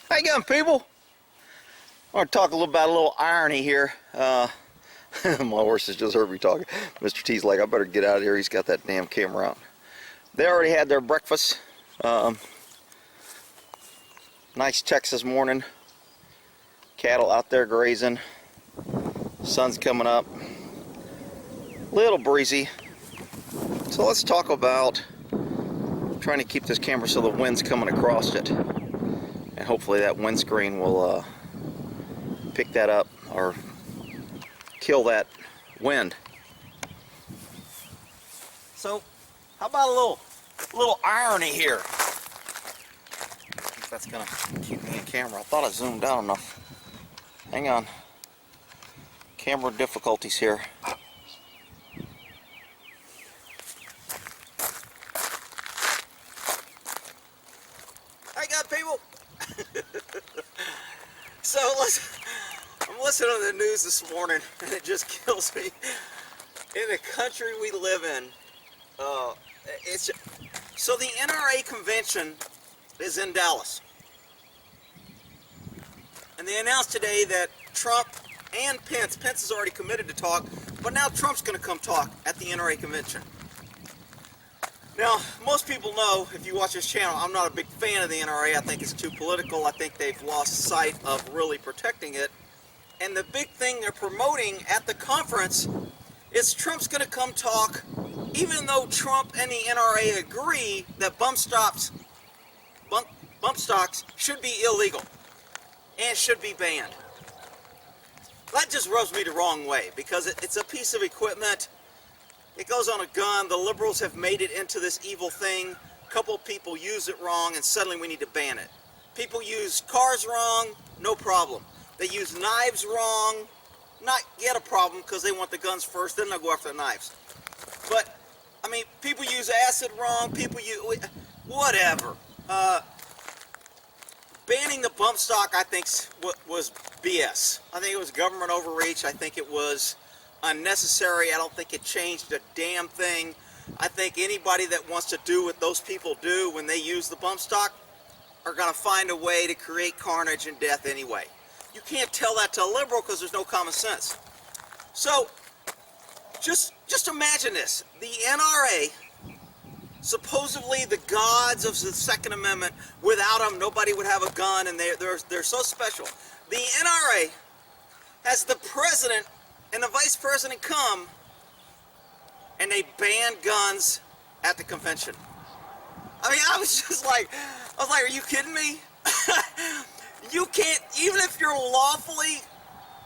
How you going, people? I want to talk a little about a little irony here. My horse has just heard me talking. Mr. T's like, I better get out of here. He's got that damn camera out. They already had their breakfast. Nice Texas morning. Cattle out there grazing. Sun's coming up. Little breezy. So let's talk about trying to keep this camera so the wind's coming across it. And hopefully that windscreen will pick that up or kill that wind. So how about a little irony here? I think that's gonna keep me in camera. I thought I zoomed out enough. Hang on. Camera difficulties here. Hey, good people. So I'm listening to the news this morning, and it just kills me. In the country we live in, so the NRA convention is in Dallas, and they announced today that Trump and Pence has already committed to talk, but now Trump's going to come talk at the NRA convention. Now, most people know, if you watch this channel, I'm not a big fan of the NRA. I think it's too political. I think they've lost sight of really protecting it. And the big thing they're promoting at the conference is Trump's going to come talk, even though Trump and the NRA agree that bump stocks should be illegal and should be banned. That just rubs me the wrong way, because it's a piece of equipment. It goes on a gun. The liberals have made it into this evil thing. A couple of people use it wrong, and suddenly we need to ban it. People use cars wrong, no problem. They use knives wrong, not yet a problem, because they want the guns first, then they'll go after the knives. But, I mean, people use acid wrong, people use, whatever. Banning the bump stock, I think, was BS. I think it was government overreach. I think it was unnecessary. I don't think it changed a damn thing. I think anybody that wants to do what those people do when they use the bump stock are going to find a way to create carnage and death anyway. You can't tell that to a liberal because there's no common sense. So, just imagine this. The NRA, supposedly the gods of the Second Amendment, without them nobody would have a gun, and they're so special. The NRA has the president and the vice president come, and they ban guns at the convention. I mean, I was like, are you kidding me? You can't, even if you're lawfully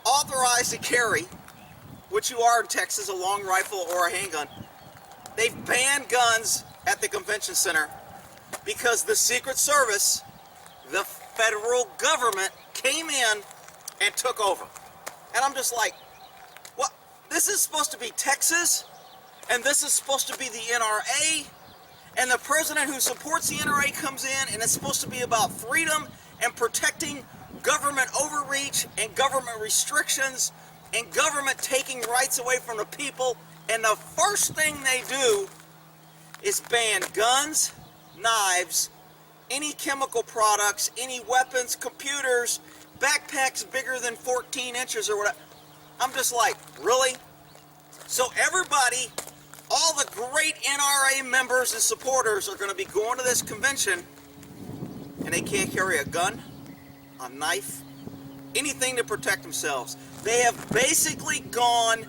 authorized to carry, which you are in Texas, a long rifle or a handgun, they've banned guns at the convention center because the Secret Service, the federal government, came in and took over. And I'm just like, what? This is supposed to be Texas, and this is supposed to be the NRA, and the president who supports the NRA comes in, and it's supposed to be about freedom and protecting government overreach and government restrictions and government taking rights away from the people, and the first thing they do is ban guns, knives, any chemical products, any weapons, computers, backpacks bigger than 14 inches or whatever. I'm just like, really? So everybody, all the great NRA members and supporters are going to be going to this convention, and they can't carry a gun, a knife, anything to protect themselves. They have basically gone,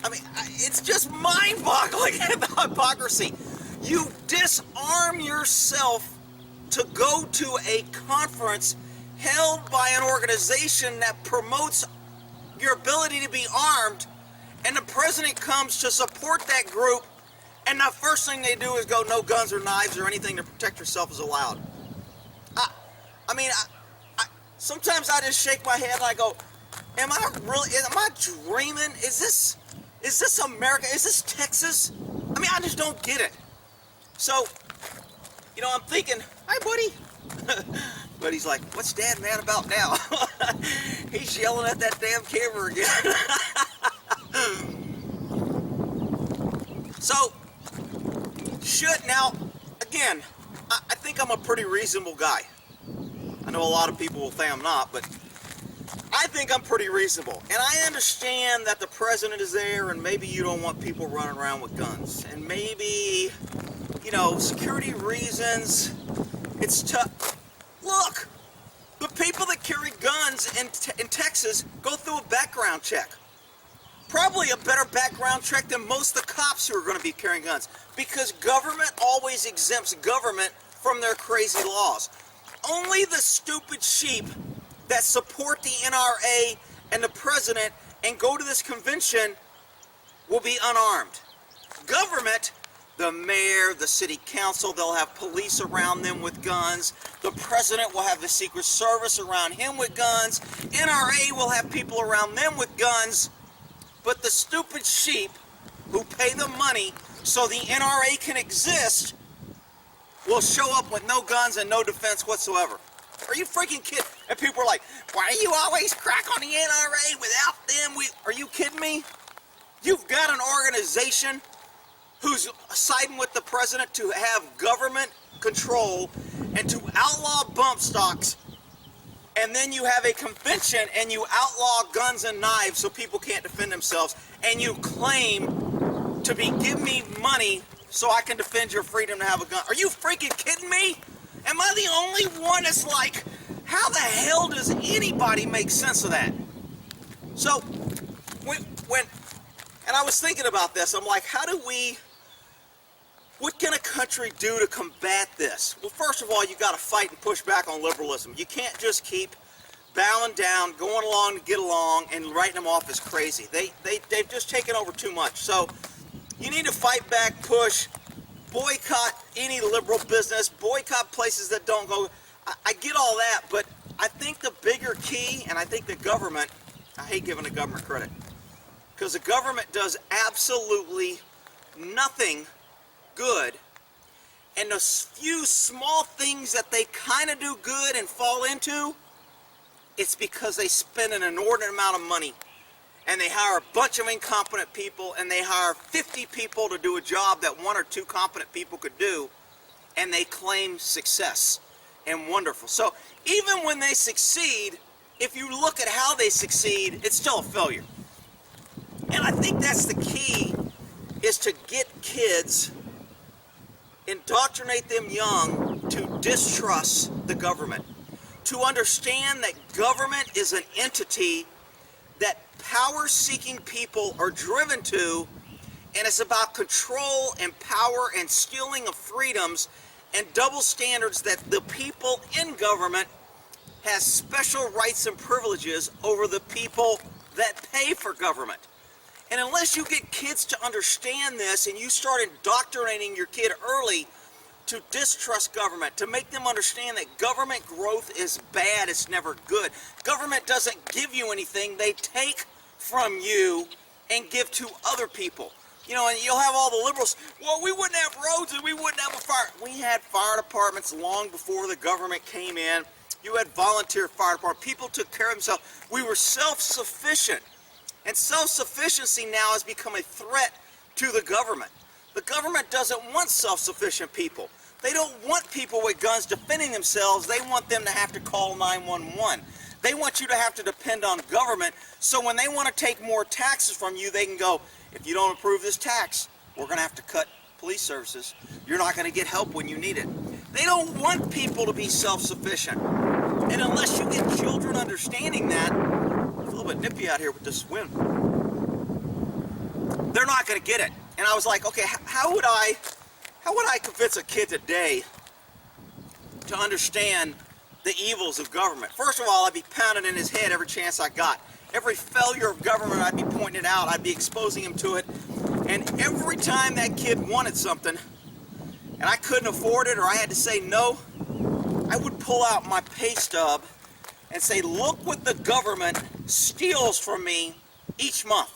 I mean, it's just mind-boggling, the hypocrisy. You disarm yourself to go to a conference held by an organization that promotes your ability to be armed, and the president comes to support that group, and the first thing they do is go, no guns or knives or anything to protect yourself is allowed. I mean, sometimes I just shake my head and I go, am I dreaming? Is this America? Is this Texas? I mean, I just don't get it. So, you know, I'm thinking, hi, buddy. But he's like, what's Dad mad about now? He's yelling at that damn camera again. So, now, again, I think I'm a pretty reasonable guy. I know know a lot of people will say I'm not, but I think I'm pretty reasonable. And I understand that the president is there, and maybe you don't want people running around with guns. And maybe, you know, security reasons, it's tough. Look, the people that carry guns in Texas go through a background check. Probably a better background check than most of the cops who are going to be carrying guns, because government always exempts government from their crazy laws. Only the stupid sheep that support the NRA and the president and go to this convention will be unarmed. Government, the mayor, the city council, they'll have police around them with guns. The president will have the Secret Service around him with guns. NRA will have people around them with guns. But the stupid sheep who pay the money so the NRA can exist will show up with no guns and no defense whatsoever. Are you freaking kidding? And people are like, why do you always crack on the NRA? Without them, are you kidding me? You've got an organization who's siding with the president to have government control and to outlaw bump stocks, and then you have a convention and you outlaw guns and knives so people can't defend themselves, and you claim to be give me money so I can defend your freedom to have a gun. Are you freaking kidding me? Am I the only one that's like, how the hell does anybody make sense of that? So, and I was thinking about this, I'm like, what can a country do to combat this? Well, first of all, you got to fight and push back on liberalism. You can't just keep bowing down, going along to get along, and writing them off as crazy. They've just taken over too much. So you need to fight back, push, boycott any liberal business, boycott places that don't go. I get all that, but I think the bigger key, and I think the government, I hate giving the government credit, because the government does absolutely nothing good, and the few small things that they kind of do good and fall into, it's because they spend an inordinate amount of money, and they hire a bunch of incompetent people, and they hire 50 people to do a job that one or two competent people could do, and they claim success and wonderful. So even when they succeed, if you look at how they succeed, it's still a failure. And I think that's the key, is to get kids, indoctrinate them young to distrust the government, to understand that government is an entity that power-seeking people are driven to, and it's about control and power and stealing of freedoms and double standards, that the people in government has special rights and privileges over the people that pay for government. And unless you get kids to understand this, and you start indoctrinating your kid early to distrust government, to make them understand that government growth is bad, it's never good. Government doesn't give you anything, they take from you and give to other people. You know, and you'll have all the liberals, well, we wouldn't have roads and we wouldn't have a fire. We had fire departments long before the government came in. You had volunteer fire departments. People took care of themselves. We were self-sufficient. And self-sufficiency now has become a threat to the government. The government doesn't want self-sufficient people. They don't want people with guns defending themselves. They want them to have to call 911. They want you to have to depend on government, so when they want to take more taxes from you, they can go, if you don't approve this tax, we're going to have to cut police services. You're not going to get help when you need it. They don't want people to be self-sufficient. And unless you get children understanding that, it's a little bit nippy out here with this wind, they're not going to get it. And I was like, okay, how would I convince a kid today to understand the evils of government? First of all, I'd be pounding in his head every chance I got. Every failure of government, I'd be pointing it out. I'd be exposing him to it. And every time that kid wanted something, and I couldn't afford it, or I had to say no, I would pull out my pay stub and say, look what the government steals from me each month.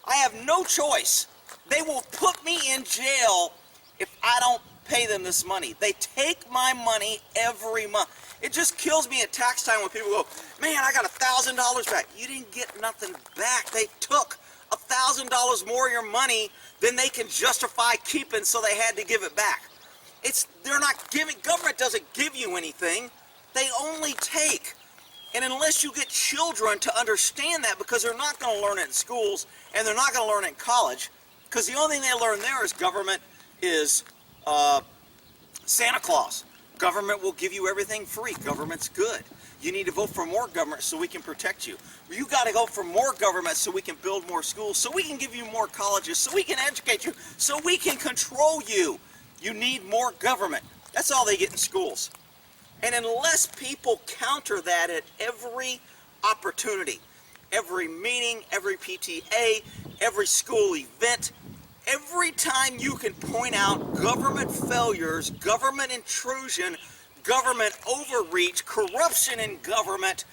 I have no choice. They will put me in jail if I don't pay them this money. They take my money every month. It just kills me at tax time when people go, man, I got $1,000 back. You didn't get nothing back. They took $1,000 more of your money than they can justify keeping, so they had to give it back. They're not giving, government doesn't give you anything. They only take. And unless you get children to understand that, because they're not going to learn it in schools and they're not going to learn it in college, because the only thing they learn there is government is Santa Claus. Government will give you everything free. Government's good. You need to vote for more government so we can protect you. You got to go for more government so we can build more schools, so we can give you more colleges, so we can educate you, so we can control you. You need more government. That's all they get in schools. And unless people counter that at every opportunity, every meeting, every PTA, every school event, every time you can point out government failures, government intrusion, government overreach, corruption in government,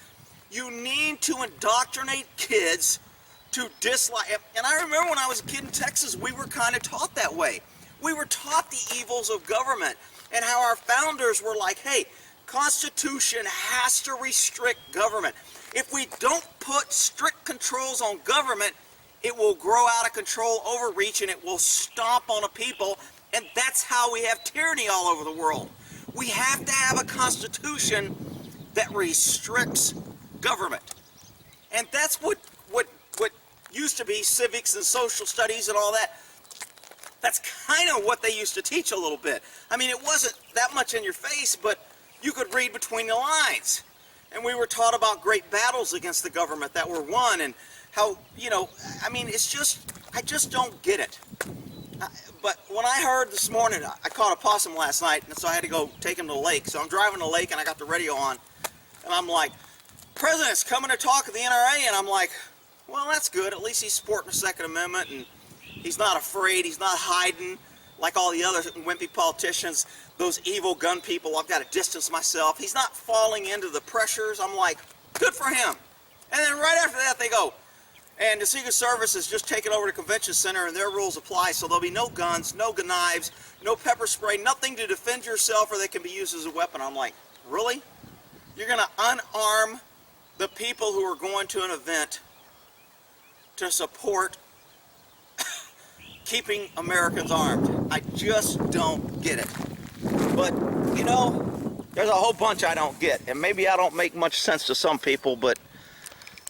you need to indoctrinate kids to dislike. And I remember when I was a kid in Texas, we were kind of taught that way. We were taught the evils of government and how our founders were like, hey, Constitution has to restrict government. If we don't put strict controls on government, it will grow out of control, overreach, and it will stomp on a people. And that's how we have tyranny all over the world. We have to have a constitution that restricts government. And that's what used to be civics and social studies and all that. That's kind of what they used to teach a little bit. I mean, it wasn't that much in your face, but you could read between the lines. And we were taught about great battles against the government that were won, and how, you know, I mean, it's just, I just don't get it. But when I heard this morning, I caught a possum last night, and so I had to go take him to the lake. So I'm driving to the lake, and I got the radio on, and I'm like, President's coming to talk at the NRA, and I'm like, well, that's good. At least he's supporting the Second Amendment, and he's not afraid. He's not hiding like all the other wimpy politicians, those evil gun people. I've got to distance myself. He's not falling into the pressures. I'm like, good for him. And then right after that, they go, and the Secret Service has just taken over the convention center, and their rules apply, so there'll be no guns, no knives, no pepper spray, nothing to defend yourself, or they can be used as a weapon. I'm like, really? You're going to unarm the people who are going to an event to support keeping Americans armed? I just don't get it. But, you know, there's a whole bunch I don't get, and maybe I don't make much sense to some people, but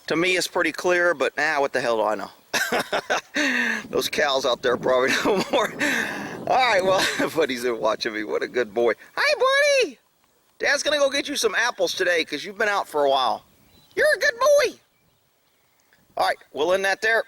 to me it's pretty clear. But what the hell do I know? Those cows out there probably know more. Alright, well, buddy's been watching me. What a good boy. Hi, buddy! Dad's gonna go get you some apples today because you've been out for a while. You're a good boy! Alright, we'll end that there.